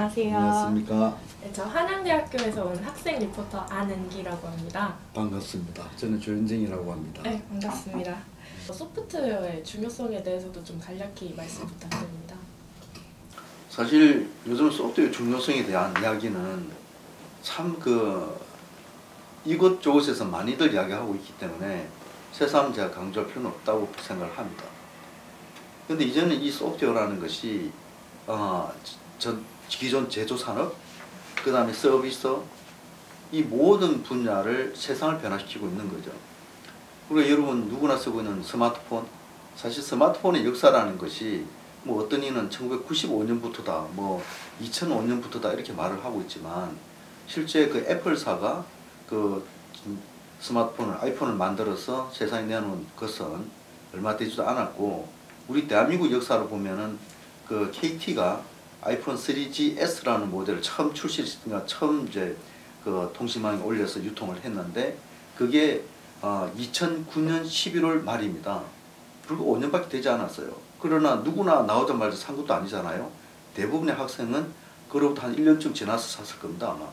안녕하세요. 안녕하십니까. 네, 저 한양대학교에서 온 학생 리포터 안은기라고 합니다. 반갑습니다. 저는 조현정이라고 합니다. 네, 반갑습니다. 소프트웨어의 중요성에 대해서도 좀 간략히 말씀 부탁드립니다. 사실 요즘 소프트웨어 중요성에 대한 이야기는 참 이곳저곳에서 많이들 이야기하고 있기 때문에 새삼 제가 강조할 필요는 없다고 생각을 합니다. 근데 이제는 이 소프트웨어라는 것이 기존 제조산업, 그 다음에 서비스, 이 모든 분야를 세상을 변화시키고 있는 거죠. 그리고 여러분 누구나 쓰고 있는 스마트폰, 사실 스마트폰의 역사라는 것이 뭐 어떤 이는 1995년부터다, 뭐 2005년부터다 이렇게 말을 하고 있지만 실제 그 애플사가 그 스마트폰을, 아이폰을 만들어서 세상에 내놓은 것은 얼마 되지도 않았고, 우리 대한민국 역사를 보면은 그 KT가 아이폰 3GS라는 모델을 처음 출시했으니까 처음 이제 그 통신망에 올려서 유통을 했는데 그게 2009년 11월 말입니다. 불과 5년밖에 되지 않았어요. 그러나 누구나 나오자마자 산 것도 아니잖아요. 대부분의 학생은 그로부터 한 1년쯤 지나서 샀을 겁니다, 아마.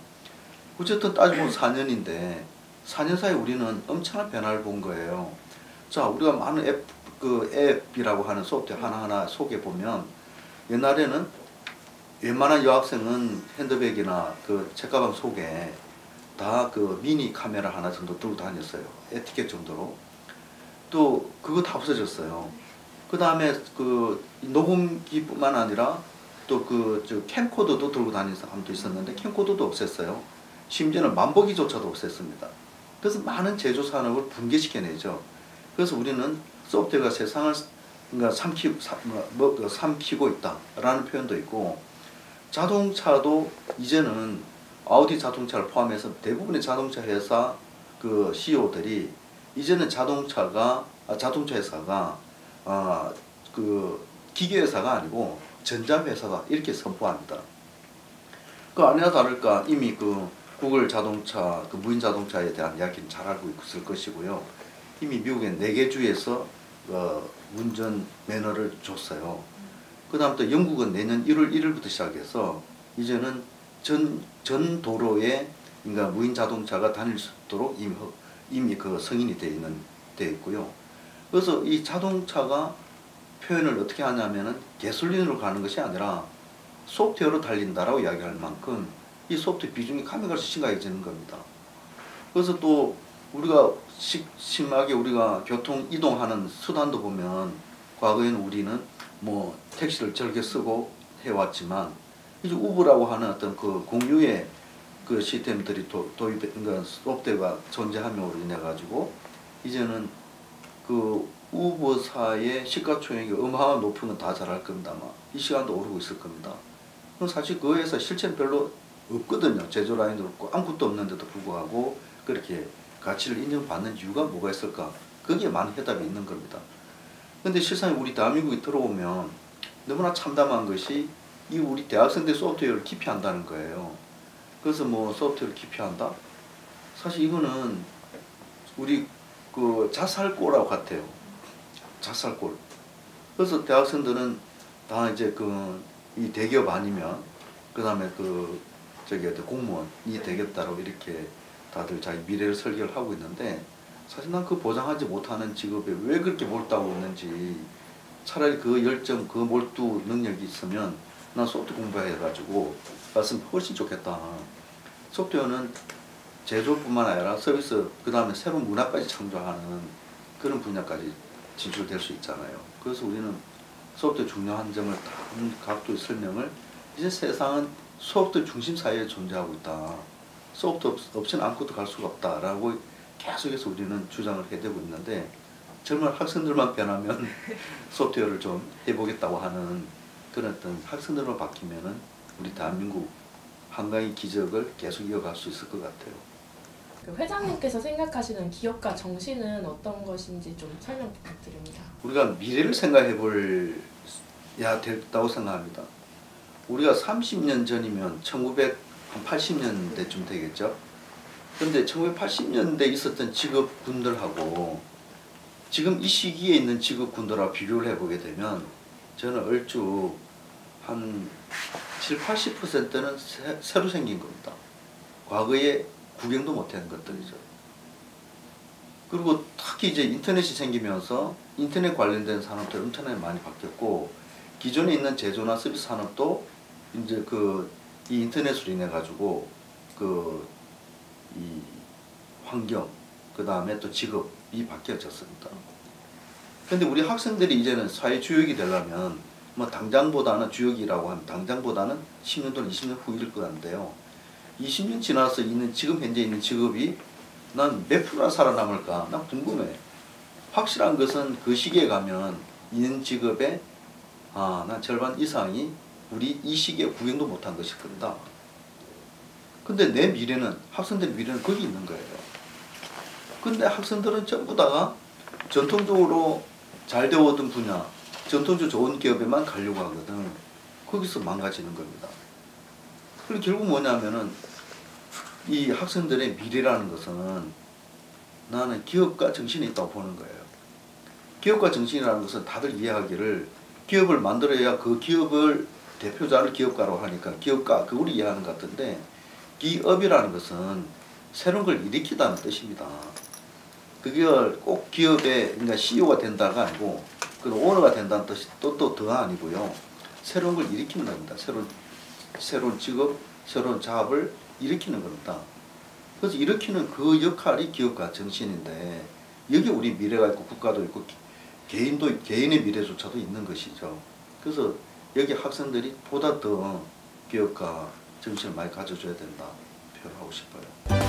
어쨌든 따지면 4년인데 4년 사이에 우리는 엄청난 변화를 본 거예요. 자, 우리가 많은 앱이라고 하는 소프트웨어 하나하나 소개해 보면, 옛날에는 웬만한 여학생은 핸드백이나 그 책가방 속에 다 그 미니 카메라 하나 정도 들고 다녔어요. 에티켓 정도로. 또 그거 다 없어졌어요. 그 다음에 그 녹음기뿐만 아니라 또 캠코더도 들고 다니는 사람도 있었는데 캠코더도 없앴어요. 심지어는 만보기조차도 없앴습니다. 그래서 많은 제조 산업을 붕괴시켜내죠. 그래서 우리는 소프트웨어가 세상을 삼키고 있다라는 표현도 있고, 자동차도 이제는 아우디 자동차를 포함해서 대부분의 자동차 회사 그 CEO들이 이제는 자동차 회사가 그 기계회사가 아니고 전자회사다 이렇게 선포합니다. 그 아니나 다를까 이미 그 구글 자동차, 그 무인 자동차에 대한 이야기는 잘 알고 있을 것이고요. 이미 미국의 4개 주에서 운전 매너를 줬어요. 그 다음부터 영국은 내년 1월 1일부터 시작해서 이제는 전 도로에 그러니까 무인 자동차가 다닐 수 있도록 이미 그 승인이 돼 있고요. 그래서 이 자동차가 표현을 어떻게 하냐면은 가솔린으로 가는 것이 아니라 소프트웨어로 달린다라고 이야기할 만큼 이 소프트웨어 비중이 가면갈수록 심각해지는 겁니다. 그래서 또 우리가 심하게 우리가 교통 이동하는 수단도 보면, 과거에는 우리는 뭐 택시를 즐겨 쓰고 해왔지만 이제 우버라고 하는 어떤 그 공유의 그 시스템들이 그러니까 소프트웨어가 존재함으로 인해 가지고 이제는 그 우버사의 시가총액이 어마어마한 높은 건 다 잘 알 겁니다. 아마 이 시간도 오르고 있을 겁니다. 그럼 사실 그 회사 실체는 별로 없거든요. 제조 라인도 없고 아무것도 없는데도 불구하고 그렇게 가치를 인정받는 이유가 뭐가 있을까? 거기에 많은 해답이 있는 겁니다. 근데 실상 우리 대한민국에 들어오면 너무나 참담한 것이 이 우리 대학생들 소프트웨어를 기피한다는 거예요. 그래서 뭐 소프트웨어를 기피한다? 사실 이거는 우리 그 자살골하고 같아요. 자살골. 그래서 대학생들은 다 이제 이 대기업 아니면 그 다음에 공무원이 되겠다고 이렇게 다들 자기 미래를 설계를 하고 있는데, 사실 난 그 보장하지 못하는 직업에 왜 그렇게 몰두하고 있는지, 차라리 그 열정, 그 몰두 능력이 있으면 난 소프트웨어 공부해가지고 갔으면 훨씬 좋겠다. 소프트웨어는 제조뿐만 아니라 서비스, 그 다음에 새로운 문화까지 창조하는 그런 분야까지 진출될 수 있잖아요. 그래서 우리는 소프트웨어 중요한 점을 다른 각도의 설명을, 이제 세상은 소프트웨어 중심 사회에 존재하고 있다. 소프트웨어 없이는 아무것도 갈 수가 없다라고 계속해서 우리는 주장을 해대고 있는데, 젊은 학생들만 변하면 소프트웨어를 좀 해보겠다고 하는 그런 어떤 학생들만 바뀌면은 우리 대한민국 한강의 기적을 계속 이어갈 수 있을 것 같아요. 그 회장님께서 생각하시는 기업가 정신은 어떤 것인지 좀 설명 부탁드립니다. 우리가 미래를 생각해 볼야 됐다고 생각합니다. 우리가 30년 전이면 1980년대쯤 되겠죠. 근데 1980년대에 있었던 직업군들하고 지금 이 시기에 있는 직업군들하고 비교를 해보게 되면 저는 얼추 한 80%는 새로 생긴 겁니다. 과거에 구경도 못한 것들이죠. 그리고 특히 이제 인터넷이 생기면서 인터넷 관련된 산업들이 엄청나게 많이 바뀌었고, 기존에 있는 제조나 서비스 산업도 이제 이 인터넷으로 인해 가지고 이 환경, 그 다음에 또 직업이 바뀌어졌습니다. 근데 우리 학생들이 이제는 사회 주역이 되려면 뭐 당장보다는 주역이라고 하면 당장보다는 10년 또는 20년 후일 것 같은데요. 20년 지나서 지금 현재 있는 직업이 난 몇 프로나 살아남을까? 난 궁금해. 확실한 것은 그 시기에 가면 있는 직업의 난 절반 이상이 우리 이 시기에 구경도 못한 것일 겁니다. 근데 내 미래는, 학생들의 미래는 거기 있는 거예요. 근데 학생들은 전부 다가 전통적으로 잘 되어오던 분야, 전통적으로 좋은 기업에만 가려고 하거든. 거기서 망가지는 겁니다. 그리고 결국 뭐냐면은 이 학생들의 미래라는 것은 나는 기업가 정신이 있다고 보는 거예요. 기업가 정신이라는 것은 다들 이해하기를 기업을 만들어야 그 기업을 대표자를 기업가라고 하니까 기업가, 그걸 이해하는 것 같은데, 기업이라는 것은 새로운 걸 일으키다는 뜻입니다. 그게 꼭 기업의 그러니까 CEO가 된다가 아니고 그 오너가 된다는 뜻이 또 더 아니고요. 새로운 걸 일으키는 겁니다. 새로운 직업, 새로운 작업을 일으키는 겁니다. 그래서 일으키는 그 역할이 기업가 정신인데, 여기 우리 미래가 있고 국가도 있고 개인의 미래조차도 있는 것이죠. 그래서 여기 학생들이 보다 더 기업가 정신을 많이 가져줘야 된다 표현하고 싶어요.